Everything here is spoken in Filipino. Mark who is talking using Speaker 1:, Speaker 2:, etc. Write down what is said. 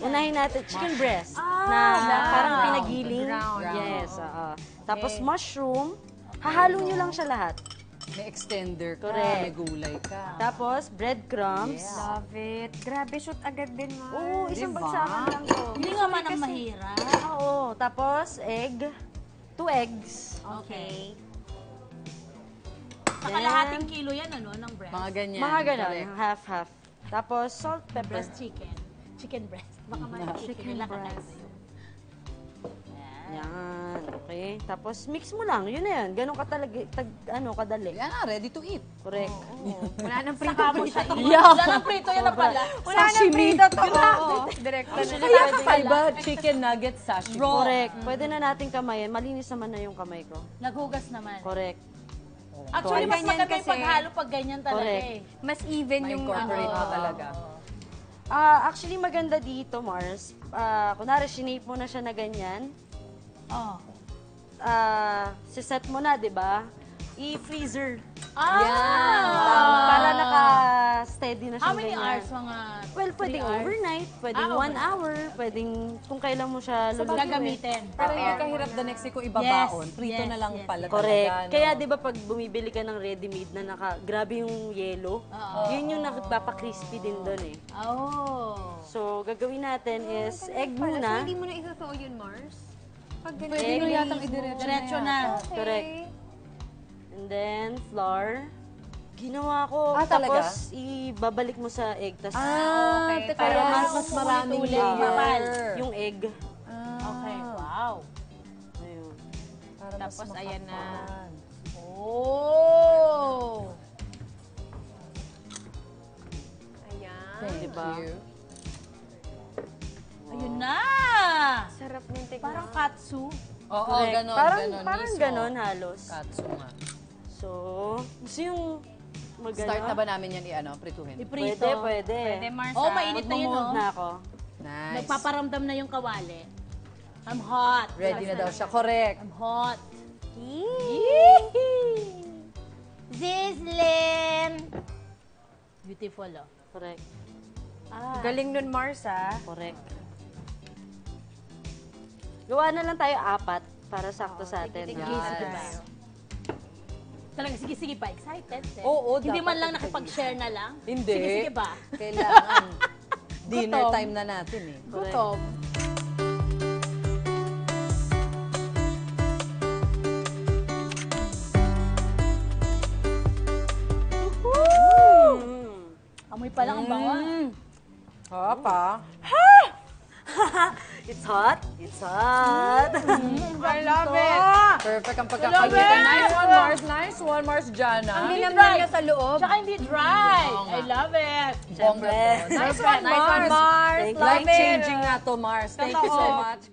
Speaker 1: Unahin natin, chicken breast. Na parang pinagiling. Yes, oo. Tapos mushroom. Hahalo nyo lang siya lahat.
Speaker 2: May extender ka,
Speaker 1: Correct.
Speaker 2: may gulay ka.
Speaker 1: Tapos breadcrumbs.
Speaker 3: Love it. Grabe, shoot agad din, Mars.
Speaker 1: Oo, isang
Speaker 2: Diba?
Speaker 1: bagsakan lang to.
Speaker 4: Hindi nga man ang mahirap.
Speaker 1: Oo, tapos egg. 2 eggs.
Speaker 4: Okay. Sa kalahating kilo yan, ano, ng breast.
Speaker 2: Mga ganyan.
Speaker 1: Mga ganon,
Speaker 2: correct.
Speaker 1: half-half. Tapos salt, pepper.
Speaker 4: Breast chicken. Chicken breast. Baka chicken nila breast.
Speaker 1: Yan, okay. Tapos mix mo lang, yun na yan. Ganon ka talaga, kadali.
Speaker 2: Yan na, ready to eat.
Speaker 1: Correct.
Speaker 3: Wala nang prito.
Speaker 4: Saka mo siya Wala nang prito, yan na pala.
Speaker 3: Wala nang prito to. Oo. Direkta na.
Speaker 2: Kaya kakaiba, chicken nugget sashimi.
Speaker 1: Correct. Pwede na natin kamayin. Malinis naman na yung kamay ko.
Speaker 4: Naghugas naman.
Speaker 1: Correct.
Speaker 4: Actually, mas
Speaker 3: Ganyan
Speaker 4: maganda yung
Speaker 3: kasi.
Speaker 4: paghalo pag ganyan talaga
Speaker 1: Correct.
Speaker 4: eh.
Speaker 3: Mas even yung
Speaker 2: Ma-incorporate mo talaga.
Speaker 1: Actually, maganda dito, Mars. Kunwari, shinape mo na siya na ganyan.
Speaker 4: Oh.
Speaker 1: Siset mo na, di ba? I-freezer.
Speaker 4: Ah!
Speaker 1: Para naka-steady na siya
Speaker 4: How many
Speaker 1: ganyan.
Speaker 4: hours? Mga
Speaker 1: Well, pwedeng
Speaker 4: 3 hours?
Speaker 1: overnight, pwedeng 1 hour, pwedeng kung kailan mo siya lulutuin.
Speaker 4: Gagamitin.
Speaker 2: Pero hindi ka hirap the next day kung ibabaon.
Speaker 4: Yes,
Speaker 2: Prito
Speaker 4: yes,
Speaker 2: na lang
Speaker 4: yes,
Speaker 2: pala
Speaker 1: Correct.
Speaker 2: talaga. No?
Speaker 1: Kaya 'di ba pag bumibili ka ng ready-made na grabe yung yellow, yun yung nagpapa-crispy din doon eh.
Speaker 4: Oh.
Speaker 1: So, gagawin natin is egg
Speaker 3: So,
Speaker 1: muna.
Speaker 3: hindi mo na itotoo yun, Mars? Pag ganun.
Speaker 2: Pwede nyo yatang idiretso
Speaker 4: Diretso na.
Speaker 1: Correct. And then, flour. Ginawa ko.
Speaker 2: Talaga?
Speaker 1: Tapos, ibabalik mo sa egg. Tapos,
Speaker 3: Okay.
Speaker 2: Kaya
Speaker 1: Para
Speaker 2: mas maraming
Speaker 4: ulit,
Speaker 2: layer.
Speaker 1: yung egg.
Speaker 4: Okay, wow.
Speaker 1: Ayun.
Speaker 2: Para mas
Speaker 4: Tapos, ayan na.
Speaker 2: makapal.
Speaker 4: Oh!
Speaker 3: Ayan.
Speaker 2: Thank
Speaker 1: Diba?
Speaker 2: you.
Speaker 4: Ayun na!
Speaker 3: Sarap ng tignan.
Speaker 4: Parang katsu.
Speaker 2: Oo,
Speaker 1: Correct.
Speaker 2: ganon,
Speaker 1: Parang
Speaker 2: mismo.
Speaker 1: ganon halos.
Speaker 2: Katsu nga.
Speaker 1: So, gusto yung
Speaker 2: Start na ba namin yan prituhin?
Speaker 4: Iprito.
Speaker 1: Pwede.
Speaker 3: Pwede, Mars.
Speaker 4: Oh, mainit na yun,
Speaker 1: Magmo-mold
Speaker 4: oh.
Speaker 1: na ako.
Speaker 2: Nice.
Speaker 4: Nagpaparamdam na yung kawali. I'm hot.
Speaker 2: Ready na daw siya. Correct.
Speaker 4: I'm hot. Zislin! Beautiful, oh.
Speaker 1: Correct.
Speaker 3: Galing nun, Mars, ah.
Speaker 1: Correct. Gawa na lang tayo 4 para sakto sa atin.
Speaker 4: Sige,
Speaker 1: Yan.
Speaker 4: sige ba? Talaga, sige pa. Excited. Eh.
Speaker 2: Oo,
Speaker 4: Hindi
Speaker 2: dapat
Speaker 4: man lang
Speaker 2: excited.
Speaker 4: nakipag-share na lang.
Speaker 2: Hindi.
Speaker 4: Sige ba?
Speaker 2: Kailangan. Dinner
Speaker 4: Gutom.
Speaker 2: time na natin eh.
Speaker 4: Gutom. Amoy pa lang ang bango.
Speaker 2: Papa.
Speaker 1: It's hot. It's hot.
Speaker 3: I love it.
Speaker 2: Perfect ang pagkakagita. Nice one, Mars. Nice one, Mars, Jana.
Speaker 3: Ang
Speaker 4: Hindi
Speaker 3: nilamnan
Speaker 4: dry.
Speaker 3: niya sa loob.
Speaker 4: Tsaka hindi dry.
Speaker 2: Oo nga.
Speaker 4: I love it.
Speaker 2: Bongga to. Nice one,
Speaker 3: Nice one, Mars.
Speaker 1: Thank you.
Speaker 2: Life-changing nga to, Mars. Thank you so
Speaker 3: Totoo.
Speaker 2: much.